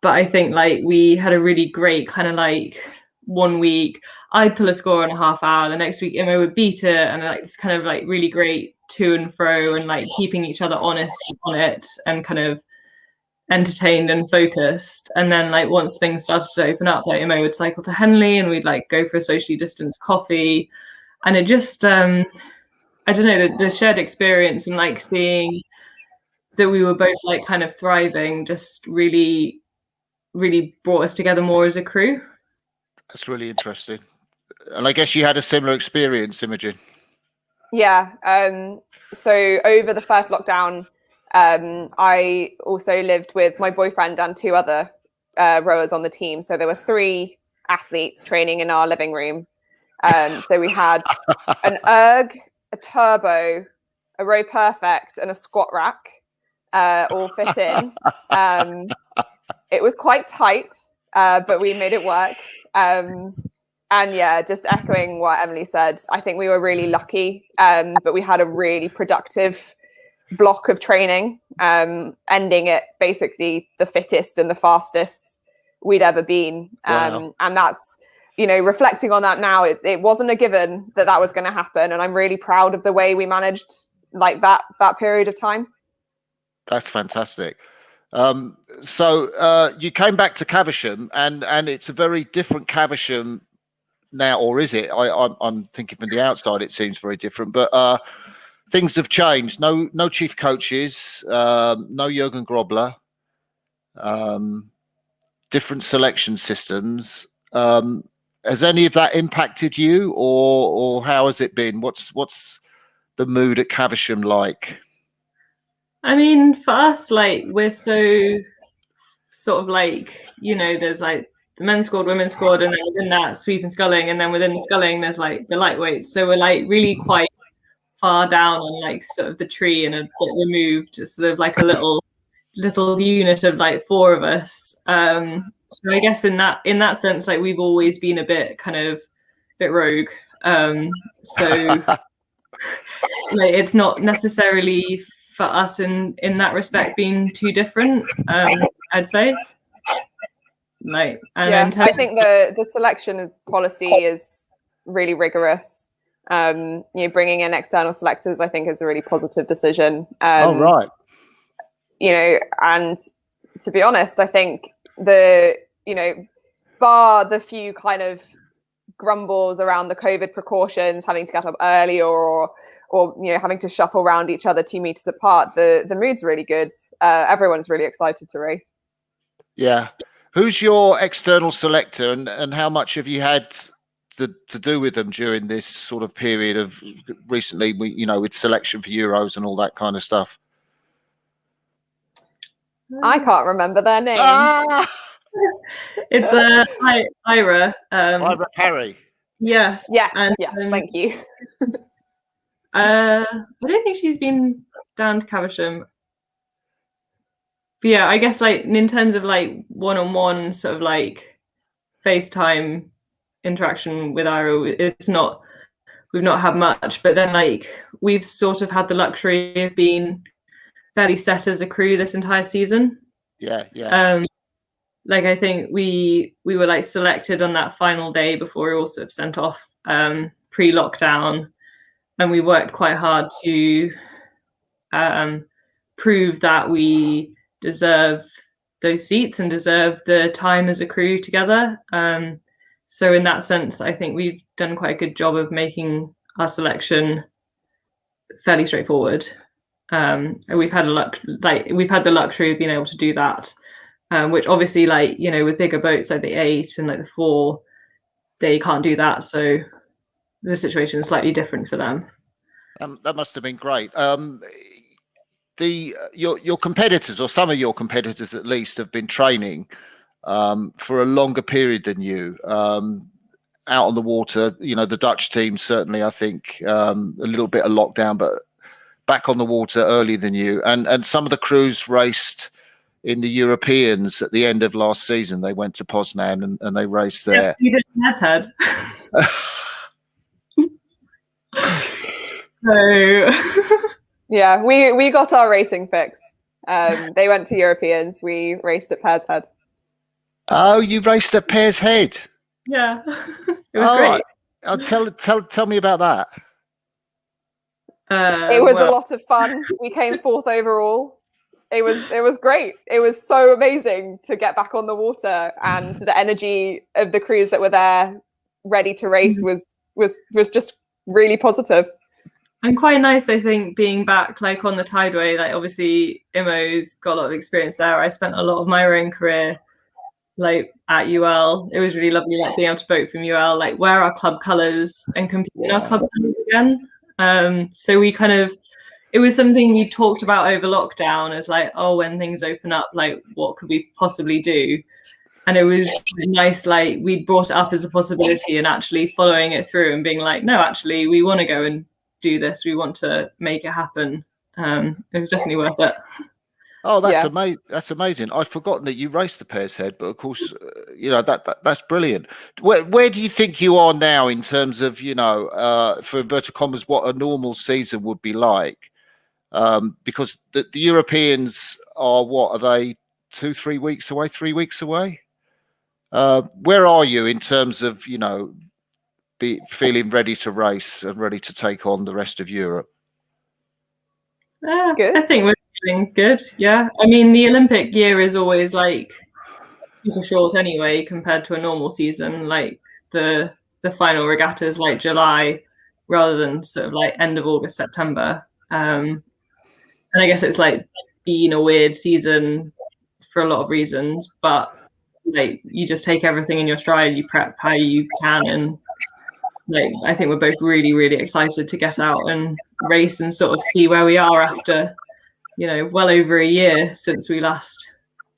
I think like we had a really great kind of like 1 week I'd pull a score in a half hour, the next week Imo would beat it, and like it's kind of like really great to and fro, and like keeping each other honest on it and kind of entertained and focused. And then like once things started to open up, like Imo would cycle to Henley and we'd like go for a socially distanced coffee, and it just I don't know, the shared experience and like seeing that we were both like kind of thriving just really brought us together more as a crew. That's really interesting. And I guess you had a similar experience, Imogen. Yeah. So over the first lockdown, I also lived with my boyfriend and 2 other rowers on the team. So there were 3 athletes training in our living room. So we had an erg, a turbo, a row perfect, and a squat rack all fit in. It was quite tight, but we made it work. And yeah, just echoing what Emily said, I think we were really lucky, but we had a really productive block of training, ending it basically the fittest and the fastest we'd ever been. Wow. And that's, reflecting on that now, it wasn't a given that was going to happen. And I'm really proud of the way we managed like that period of time. That's fantastic. So you came back to Caversham, and it's a very different Caversham now, or is it? I'm thinking from the outside, it seems very different, but things have changed. No chief coaches, no Jurgen Grobler, different selection systems. Has any of that impacted you, or how has it been? What's the mood at Caversham like? I mean, for us, like, we're so sort of like, there's like the men's squad, women's squad, and then within that, sweep and sculling, and then within the sculling, there's like the lightweights. So we're like really quite far down on like sort of the tree and a bit removed, just sort of like a little unit of like four of us. So I guess in that sense, like we've always been a bit rogue. So like it's not necessarily for us in that respect being too different, I'd say. Like, and yeah, I think the selection policy is really rigorous. Bringing in external selectors, I think, is a really positive decision. Right. And to be honest, I think bar the few kind of grumbles around the COVID precautions, having to get up early or having to shuffle around each other 2 meters apart, the mood's really good. Everyone's really excited to race. Yeah. Who's your external selector, and how much have you had to do with them during this sort of period of recently, with selection for Euros and all that kind of stuff? I can't remember their name. It's Ira. Ira Perry. Yes. Yeah. Yes. Thank you. I don't think she's been down to Caversham. But yeah, I guess like in terms of like one-on-one sort of like FaceTime interaction with Ira, we've not had much, but then like we've sort of had the luxury of being fairly set as a crew this entire season. Yeah. Like I think we were like selected on that final day before we were all sort of sent off pre-lockdown, and we worked quite hard to prove that we deserve those seats and deserve the time as a crew together. So in that sense, I think we've done quite a good job of making our selection fairly straightforward. And we've had the luxury of being able to do that, which obviously, like, with bigger boats like the 8 and like the 4, they can't do that. So the situation is slightly different for them. That must have been great. Your competitors, or some of your competitors at least, have been training for a longer period than you, out on the water. The Dutch team certainly, I think, a little bit of lockdown, but back on the water earlier than you. And some of the crews raced in the Europeans at the end of last season. They went to Poznan and they raced there. Yeah, has had. So yeah, we got our racing fix. They went to Europeans. We raced at Pear's Head. Oh, you raced at Pear's Head? Yeah, it was great. Tell me about that. It was a lot of fun. We came 4th overall. It was great. It was so amazing to get back on the water, and the energy of the crews that were there ready to race was just really positive. And quite nice, I think, being back like on the Tideway. Like obviously Imo's got a lot of experience there. I spent a lot of my own career like at UL. It was really lovely, like being able to boat from UL, like wear our club colours and compete in our club colours again. So we it was something we talked about over lockdown as like, oh, when things open up, like what could we possibly do? And it was nice, like we brought it up as a possibility and actually following it through and being like, no, actually, we want to go and do this. We want to make it happen. It was definitely worth it. Oh, that's amazing! That's amazing. I'd forgotten that you raced the Pear's Head, but of course, that's brilliant. Where do you think you are now in terms of for inverted commas, what a normal season would be like? Because the Europeans are what are they 2-3 weeks away? 3 weeks away? Where are you in terms of feeling ready to race and ready to take on the rest of Europe? Good. I think we're feeling good. Yeah, I mean the Olympic year is always like super short anyway compared to a normal season. Like the final regatta is like July rather than sort of like end of August, September. And I guess it's like been a weird season for a lot of reasons, but like you just take everything in your stride, you prep how you can, and like I think we're both really, really excited to get out and race and sort of see where we are after, well over a year since we last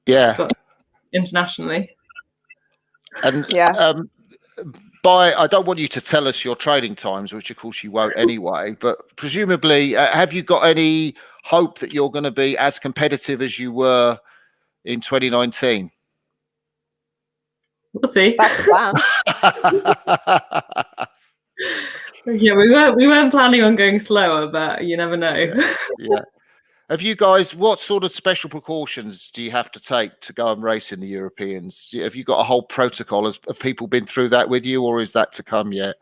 got internationally. And I don't want you to tell us your training times, which of course you won't anyway, but presumably have you got any hope that you're going to be as competitive as you were in 2019? We'll see. That's the plan. Yeah, we weren't planning on going slower, but you never know. Yeah. Have you guys, what sort of special precautions do you have to take to go and race in the Europeans? Have you got a whole protocol? Have people been through that with you, or is that to come yet?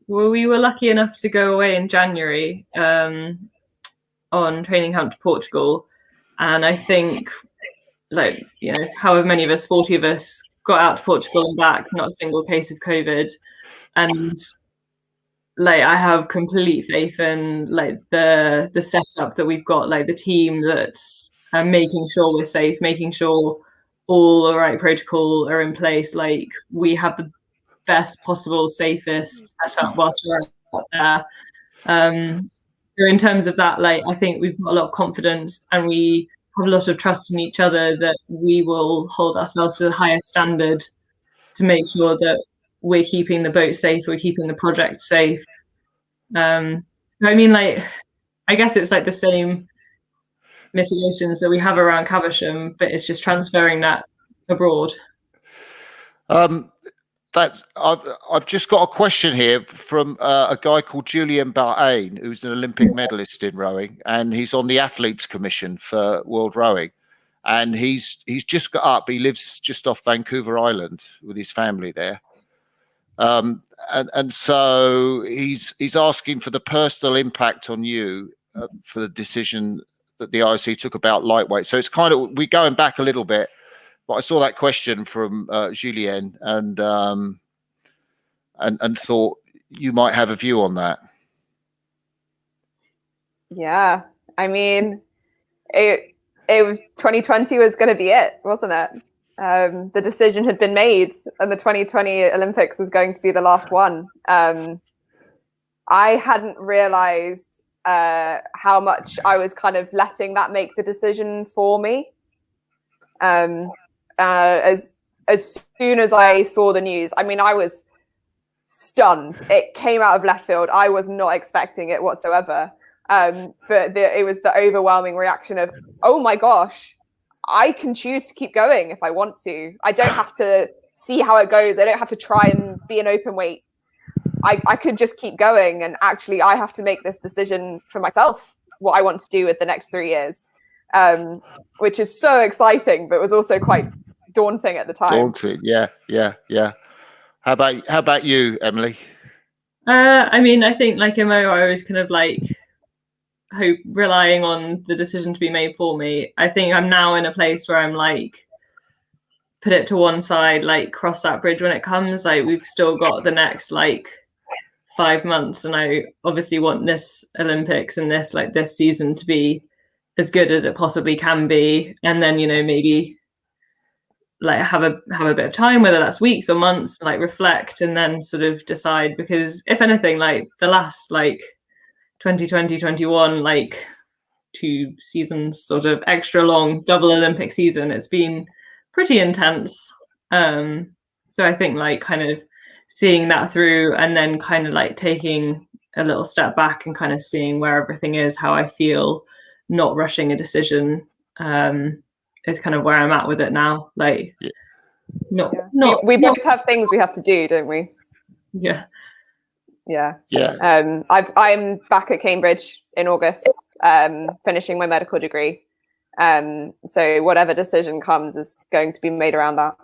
Well, we were lucky enough to go away in January on training camp to Portugal. And I think, however many of us, 40 of us, got out to Portugal and back, not a single case of COVID. And I have complete faith in the setup that we've got, the team that's making sure we're safe, making sure all the right protocol are in place. We have the best possible, safest setup whilst we're out there. So in terms of that, I think we've got a lot of confidence and we have a lot of trust in each other that we will hold ourselves to the highest standard to make sure that we're keeping the boat safe, we're keeping the project safe. I mean, I guess it's the same mitigations that we have around Caversham, but it's just transferring that abroad. I've just got a question here from a guy called Julien Bahain, who's an Olympic medalist in rowing, and he's on the athletes commission for World Rowing. And he's just got up. He lives just off Vancouver Island with his family there. And so he's asking for the personal impact on you for the decision that the IOC took about lightweight. So it's kind of, we're going back a little bit, but I saw that question from Julien and thought you might have a view on that. Yeah, I mean, it was 2020 was going to be it, wasn't it? The decision had been made and the 2020 Olympics was going to be the last one. I hadn't realized how much I was kind of letting that make the decision for me. As soon as I saw the news, I mean, I was stunned. It came out of left field. I was not expecting it whatsoever. But it was the overwhelming reaction of, oh my gosh, I can choose to keep going if I want to. I don't have to see how it goes. I don't have to try and be an open weight. I could just keep going. And actually, I have to make this decision for myself, what I want to do with the next 3 years, which is so exciting, but was also quite daunting at the time. Daunting, yeah. How about you, Emily? I mean, I think like Imo, I was kind of relying on the decision to be made for me. I think I'm now in a place where I'm put it to one side, cross that bridge when it comes. We've still got the next 5 months, and I obviously want this Olympics and this this season to be as good as it possibly can be, and then maybe have a bit of time, whether that's weeks or months, reflect and then sort of decide. Because if anything, the last 2020, 21, 2 seasons, sort of extra long double Olympic season, it's been pretty intense. So I think like kind of seeing that through and then kind of like taking a little step back and kind of seeing where everything is, how I feel, not rushing a decision, is kind of where I'm at with it now. Like, we both have things we have to do, don't we? Yeah. I'm back at Cambridge in August, finishing my medical degree. So whatever decision comes is going to be made around that.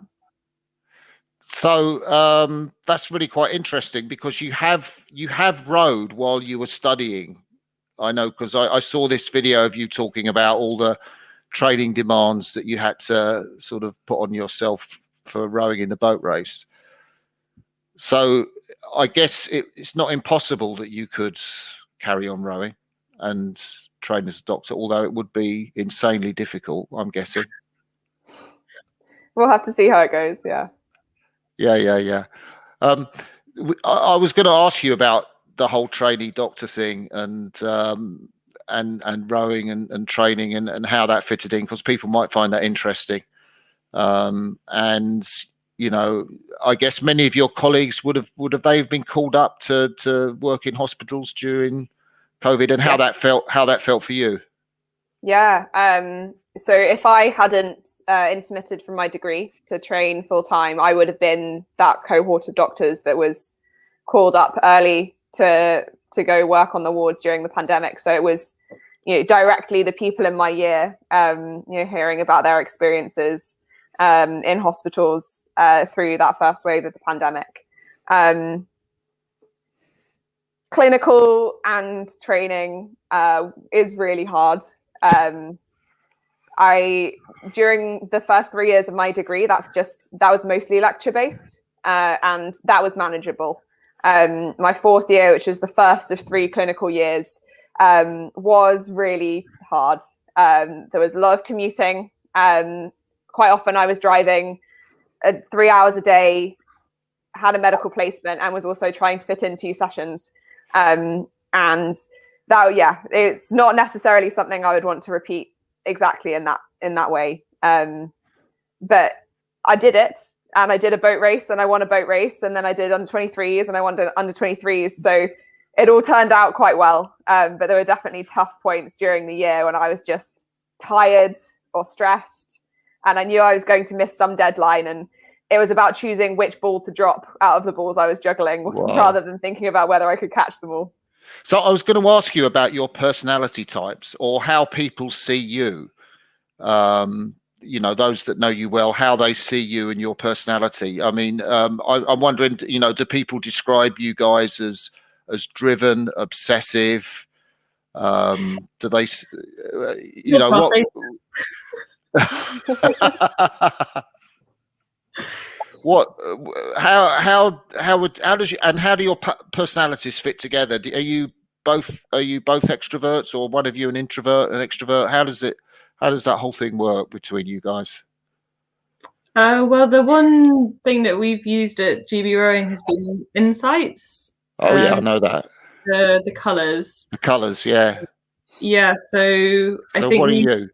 So that's really quite interesting because you have rowed while you were studying. I know because I saw this video of you talking about all the training demands that you had to sort of put on yourself for rowing in the boat race. So I guess it's not impossible that you could carry on rowing and train as a doctor, although it would be insanely difficult, I'm guessing. We'll have to see how it goes. Yeah. I was going to ask you about the whole trainee doctor thing and rowing and training and how that fitted in, because people might find that interesting. And you know, I guess many of your colleagues would have they been called up to work in hospitals during COVID, and how that felt for you. Yeah. So if I hadn't intermitted from my degree to train full time, I would have been that cohort of doctors that was called up early to go work on the wards during the pandemic. So it was, you know, directly the people in my year, you know, hearing about their experiences in hospitals through that first wave of the pandemic. Clinical and training is really hard. During the first 3 years of my degree, that was mostly lecture based, and that was manageable. My fourth year, which was the first of 3 clinical years, was really hard. There was a lot of commuting. Quite often I was driving 3 hours a day, had a medical placement, and was also trying to fit in 2 sessions. And that, it's not necessarily something I would want to repeat exactly in that way. But I did it, and I did a boat race, and I won a boat race, and then I did under 23s, and I won under 23s. So it all turned out quite well. But there were definitely tough points during the year when I was just tired or stressed, and I knew I was going to miss some deadline, and it was about choosing which ball to drop out of the balls I was juggling, rather than thinking about whether I could catch them all. So I was going to ask you about your personality types, or how people see you. You know, those that know you well, how they see you and your personality. I mean, I'm wondering, you know, do people describe you guys as driven, obsessive? Do they, you know, what? What? How do your personalities fit together? Are you both extroverts, or one of you an introvert, an extrovert? How does that whole thing work between you guys? Well, the one thing that we've used at GB Rowing has been insights. Oh yeah, I know that. The colours. The colours, yeah. Yeah. So I think what are you?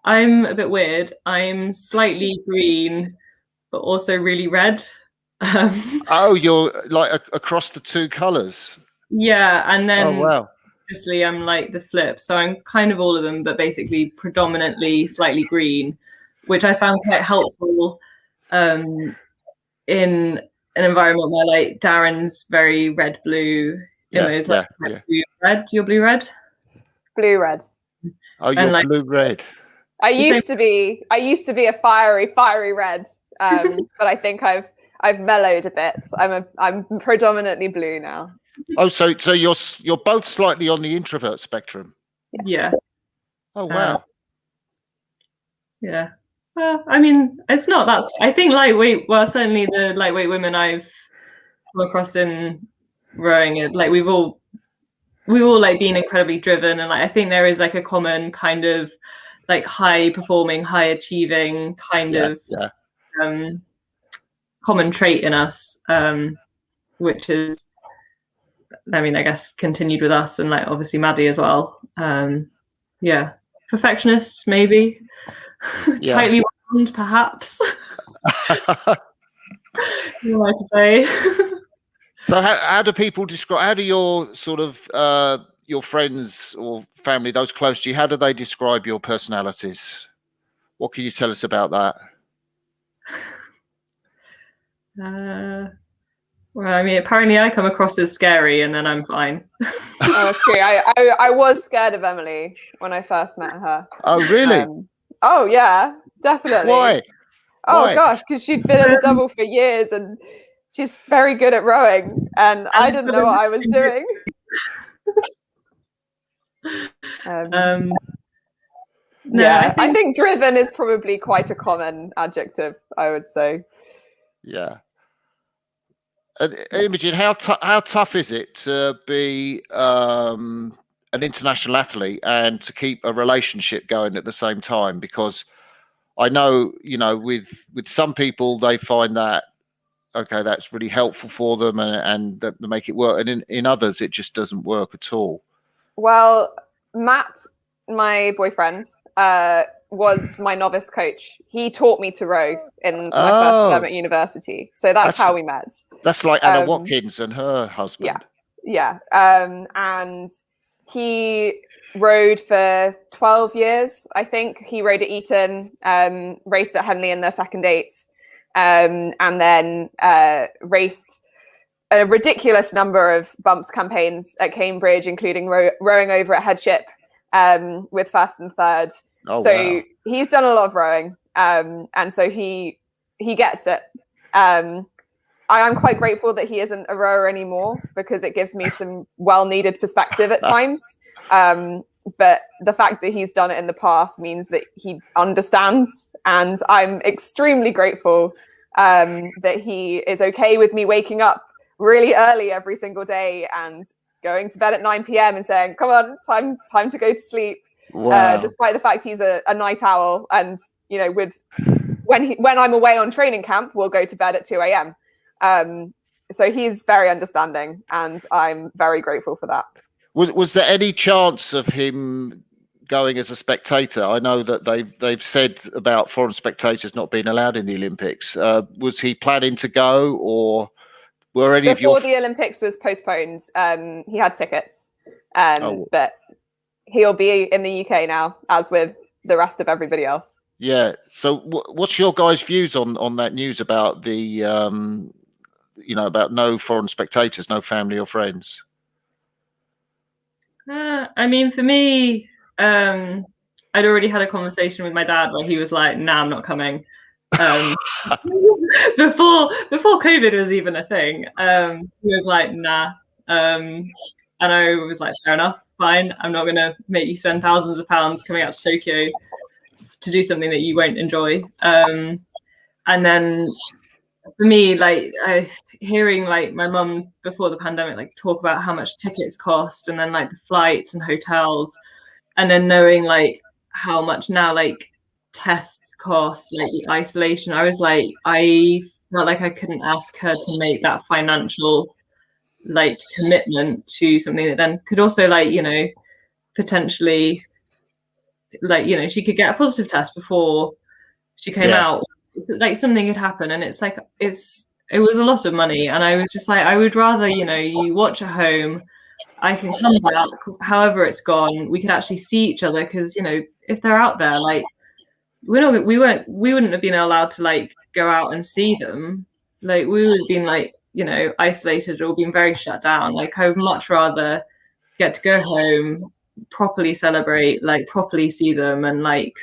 I'm a bit weird. I'm slightly green, but also really red. Oh, you're like across the 2 colours. Yeah, and then obviously I'm like the flip, so I'm kind of all of them, but basically predominantly slightly green, which I found quite helpful in an environment where like Darren's very red blue, Imo's like blue red. You're blue red. Blue red. Oh, you're like, blue red. I used to be a fiery red, but I think I've mellowed a bit. I'm predominantly blue now. Oh, so you're both slightly on the introvert spectrum. Yeah. Oh wow. Yeah. Well, I mean, it's not that. I think lightweight. Well, certainly the lightweight women I've come across in rowing, like we've all like been incredibly driven, and like I think there is like a common kind of like high performing, high achieving kind of common trait in us, which is, I mean, I guess continued with us, and like obviously Maddie as well. Perfectionists maybe. Tightly round, perhaps. You like to say. So how do people describe, how do your sort of your friends or family, those close to you, how do they describe your personalities? What can you tell us about that? Well, I mean, apparently I come across as scary, and then I'm fine. Oh, that's true. I was scared of Emily when I first met her. Oh, really? Oh, yeah, definitely. Why? Oh, Why? gosh, because she'd been at the double for years and she's very good at rowing, and I didn't know what I was doing. No, I think driven is probably quite a common adjective, I would say. Yeah. Imogen, how tough is it to be an international athlete and to keep a relationship going at the same time? Because I know, you know, with some people, they find that, okay, that's really helpful for them and they make it work. And in others, it just doesn't work at all. Well, Matt, my boyfriend, was my novice coach. He taught me to row in my first term at university. So that's how we met. That's like Anna Watkins and her husband. Yeah. And he rowed for 12 years, I think. He rowed at Eton, raced at Henley in their second 8, and then raced a ridiculous number of bumps campaigns at Cambridge, including rowing over at Headship with first and third. Oh, so wow. He's done a lot of rowing, and so he gets it. I am quite grateful that he isn't a rower anymore, because it gives me some well-needed perspective at times. But the fact that he's done it in the past means that he understands, and I'm extremely grateful that he is okay with me waking up really early every single day and going to bed at 9 p.m. and saying, "Come on, time to go to sleep." Wow. Despite the fact he's a night owl, and you know, when I'm away on training camp, we'll go to bed at 2 a.m. So he's very understanding, and I'm very grateful for that. Was there any chance of him going as a spectator? I know that they've said about foreign spectators not being allowed in the Olympics. Was he planning to go, or were any of your... Before the Olympics was postponed, he had tickets, but he'll be in the UK now, as with the rest of everybody else. Yeah. So what's your guys' views on that news about the, you know, about no foreign spectators, no family or friends? I mean, for me, I'd already had a conversation with my dad where he was like, "Nah, I'm not coming." Before COVID was even a thing, he was like, "Nah," and I was like, "Fair enough, fine. I'm not going to make you spend thousands of pounds coming out to Tokyo to do something that you won't enjoy." And then for me, like hearing like my mum before the pandemic like talk about how much tickets cost, and then like the flights and hotels, and then knowing like how much now like tests cost, like the isolation, I was like, I felt like I couldn't ask her to make that financial like commitment to something that then could also like, you know, potentially like, you know, she could get a positive test before she came out, like something could happen, and it's like it was a lot of money, and I was just like, I would rather, you know, you watch at home, I can come back however it's gone, we could actually see each other, because you know, if they're out there, like we wouldn't have been allowed to like go out and see them, like we would have been like, you know, isolated or been very shut down. Like I would much rather get to go home, properly celebrate, like properly see them, and like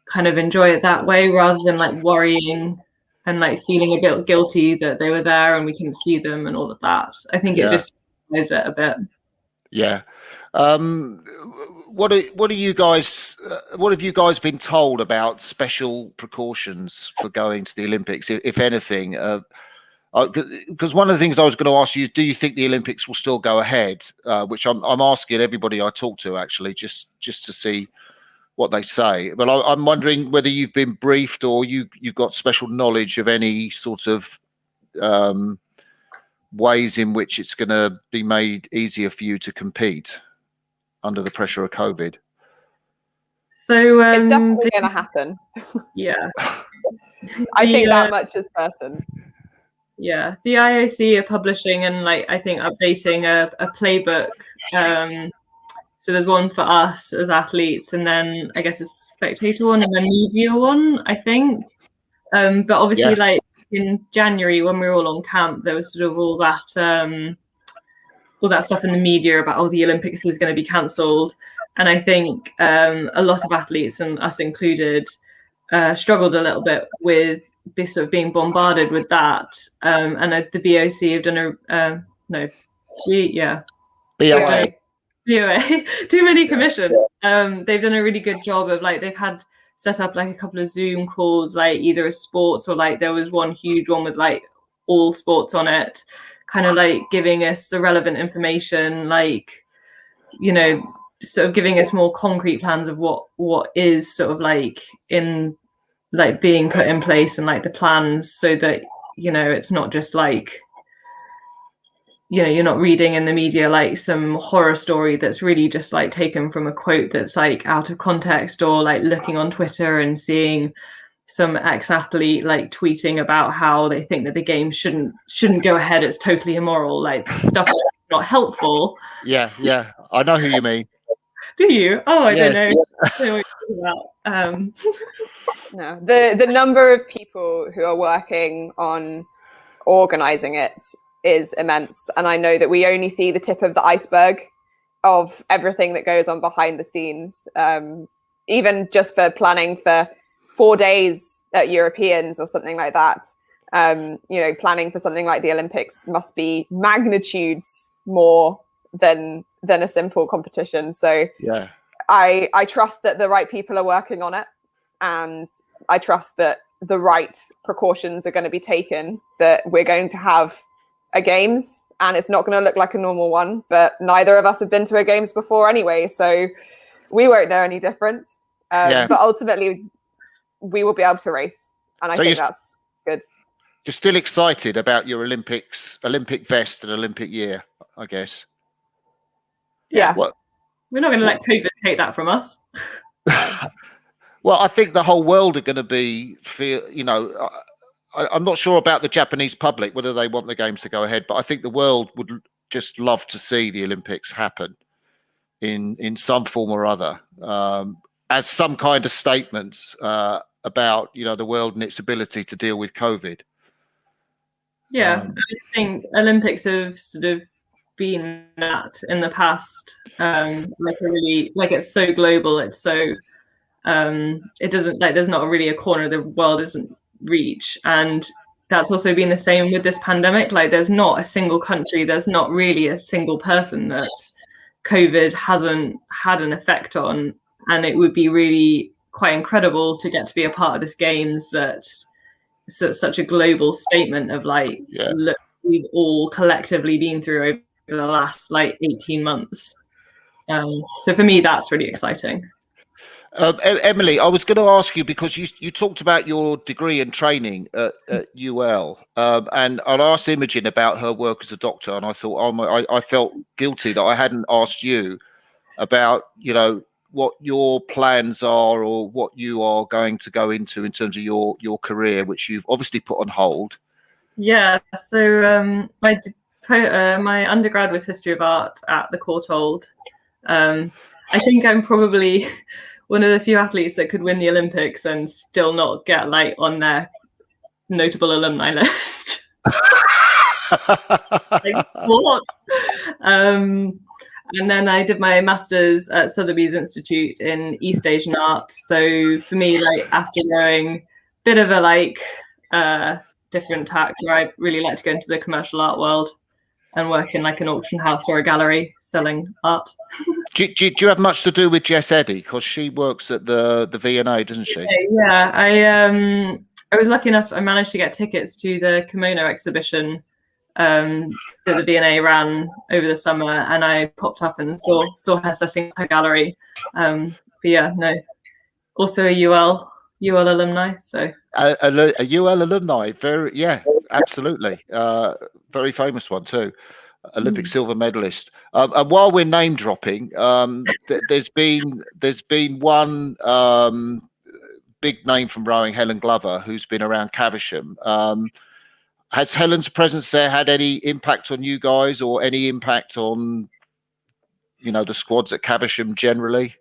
kind of enjoy it that way, rather than like worrying and like feeling a bit guilty that they were there and we couldn't see them and all of that. I think it just is it a bit. Yeah. What are you guys? What have you guys been told about special precautions for going to the Olympics, if anything? Because one of the things I was going to ask you is, do you think the Olympics will still go ahead? Which I'm asking everybody I talk to, actually, just to see what they say. But I'm wondering whether you've been briefed, or you've got special knowledge of any sort of ways in which it's going to be made easier for you to compete under the pressure of COVID. So It's definitely going to happen. yeah, I think that much is certain. Yeah, the IOC are publishing and I think updating a playbook. So there's one for us as athletes, and then I guess a spectator one and a media one, I think. But obviously, in January when we were all on camp, there was sort of all that stuff in the media about the Olympics is going to be cancelled, and I think a lot of athletes, and us included, struggled a little bit with sort of being bombarded with that. And the BOC have done BOA. Too many commissions. They've done a really good job of they've had set up a couple of Zoom calls, either as sports or there was one huge one with all sports on it, kind of giving us the relevant information, sort of giving us more concrete plans of what is sort of in being put in place, and the plans, so that it's not just you're not reading in the media some horror story that's really just taken from a quote that's out of context, or looking on Twitter and seeing some ex-athlete tweeting about how they think that the game shouldn't go ahead, it's totally immoral, stuff that's not helpful. Yeah, I know who you mean. Do you? Oh, I don't know. No, the number of people who are working on organizing it is immense, and I know that we only see the tip of the iceberg of everything that goes on behind the scenes. Even just for planning for 4 days at Europeans or something like that, planning for something like the Olympics must be magnitudes more than a simple competition. So yeah, I trust that the right people are working on it, and I trust that the right precautions are going to be taken, that we're going to have a games, and it's not going to look like a normal one, but neither of us have been to a games before anyway, so we won't know any different. But ultimately we will be able to race, and I think that's good. You're still excited about your Olympic vest and Olympic year, I guess. Yeah. We're not going to let COVID take that from us. Well, I think the whole world are going to I'm not sure about the Japanese public, whether they want the games to go ahead, but I think the world would just love to see the Olympics happen in some form or other, as some kind of statement about, the world and its ability to deal with COVID. Yeah, I think Olympics have sort of been that in the past, it's so global, it's so it doesn't there's not really a corner the world doesn't reach, and that's also been the same with this pandemic. There's not a single country, there's not really a single person that COVID hasn't had an effect on, and it would be really quite incredible to get to be a part of this games that's such a global statement of look, we've all collectively been through over the last 18 months. So for me, that's really exciting. Emily, I was going to ask you, because you talked about your degree and training at UL, and I asked Imogen about her work as a doctor, and I thought, I felt guilty that I hadn't asked you about, what your plans are, or what you are going to go into in terms of your career, which you've obviously put on hold. Yeah, so my undergrad was history of art at the Courtauld. I think I'm probably one of the few athletes that could win the Olympics and still not get on their notable alumni list. Sports. And then I did my master's at Sotheby's Institute in East Asian art. So for me, after going a bit of a different tack, where I really like to go into the commercial art world and work in an auction house or a gallery selling art. Do you have much to do with Jess Eddy? Because she works at the V&A, doesn't she? Yeah, I was lucky enough, I managed to get tickets to the kimono exhibition that the V&A ran over the summer, and I popped up and saw her setting up her gallery. But yeah, no, also a UL alumni. So a UL alumni, absolutely, very famous one too. Olympic silver medalist. And while we're name dropping, there's been one big name from rowing, Helen Glover, who's been around Caversham. Has Helen's presence there had any impact on you guys, or any impact on, the squads at Caversham generally?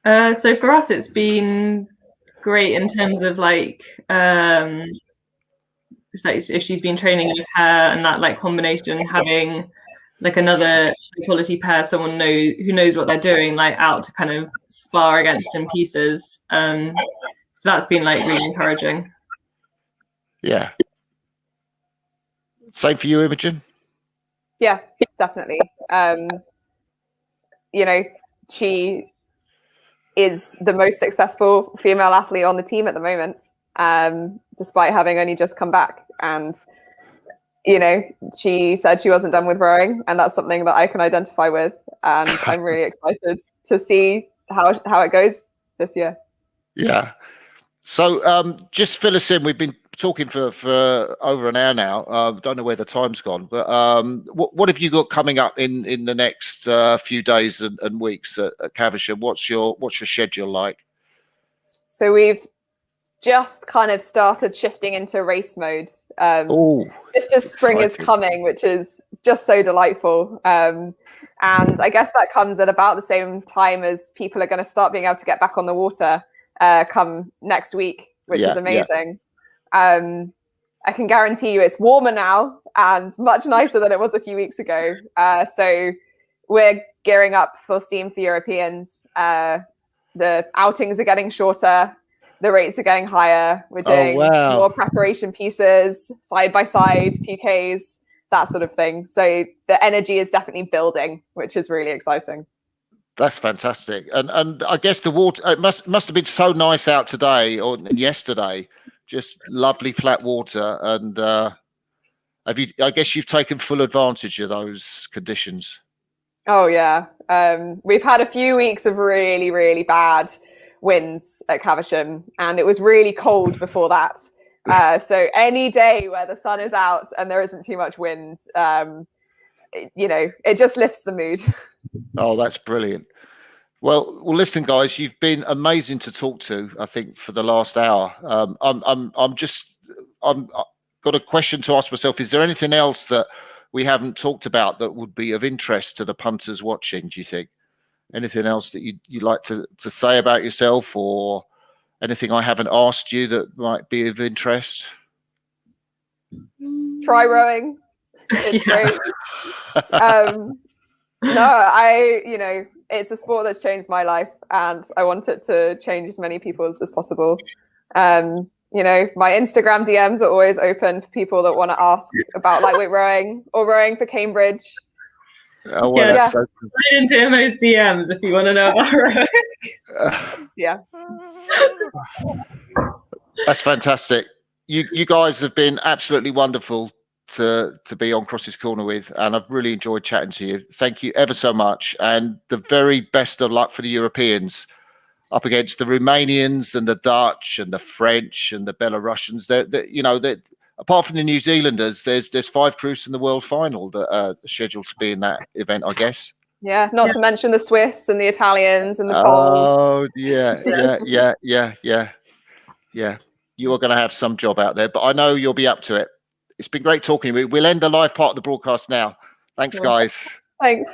So for us, it's been great in terms of it's like if she's been training with her, and that combination, having another quality pair, someone who knows what they're doing, out to kind of spar against in pieces. So that's been really encouraging. Yeah. Same for you, Imogen? Yeah, definitely. She is the most successful female athlete on the team at the moment, despite having only just come back. And, she said she wasn't done with rowing, and that's something that I can identify with. And I'm really excited to see how it goes this year. Yeah. So just fill us in. We've been talking for over an hour now. Don't know where the time's gone, but what have you got coming up in the next few days and weeks at Caversham? What's your schedule like? So we've just kind of started shifting into race mode. Just as spring is coming, which is just so delightful. And I guess that comes at about the same time as people are going to start being able to get back on the water come next week, which is amazing. Yeah. I can guarantee you it's warmer now and much nicer than it was a few weeks ago. So we're gearing up full steam for Europeans. The outings are getting shorter. The rates are getting higher. We're doing more preparation pieces, side by side, 2Ks, that sort of thing. So the energy is definitely building, which is really exciting. That's fantastic. And I guess the water, it must have been so nice out today or yesterday, just lovely flat water. And I guess you've taken full advantage of those conditions. Oh yeah. We've had a few weeks of really, really bad winds at Caversham, and it was really cold before that. So any day where the sun is out and there isn't too much wind, it just lifts the mood. Oh, that's brilliant. Well, listen, guys, you've been amazing to talk to, I think, for the last hour. I've got a question to ask myself. Is there anything else that we haven't talked about that would be of interest to the punters watching, do you think? Anything else that you'd like to say about yourself, or anything I haven't asked you that might be of interest? Try rowing. It's great. No, it's a sport that's changed my life, and I want it to change as many people's as possible. My Instagram DMs are always open for people that want to ask about lightweight rowing or rowing for Cambridge. Oh, well, that's so cool. Slide into Emma's DMs if you want to know about rowing. Yeah. That's fantastic. You guys have been absolutely wonderful to be on Crossy's Corner with, and I've really enjoyed chatting to you. Thank you ever so much, and the very best of luck for the Europeans up against the Romanians and the Dutch and the French and the Belarusians. That apart from the New Zealanders, there's 5 crews in the world final that are scheduled to be in that event, I guess. Yeah, not to mention the Swiss and the Italians and the Poles. Oh yeah. You are going to have some job out there, but I know you'll be up to it. It's been great talking to you. We'll end the live part of the broadcast now. Thanks, guys. Thanks.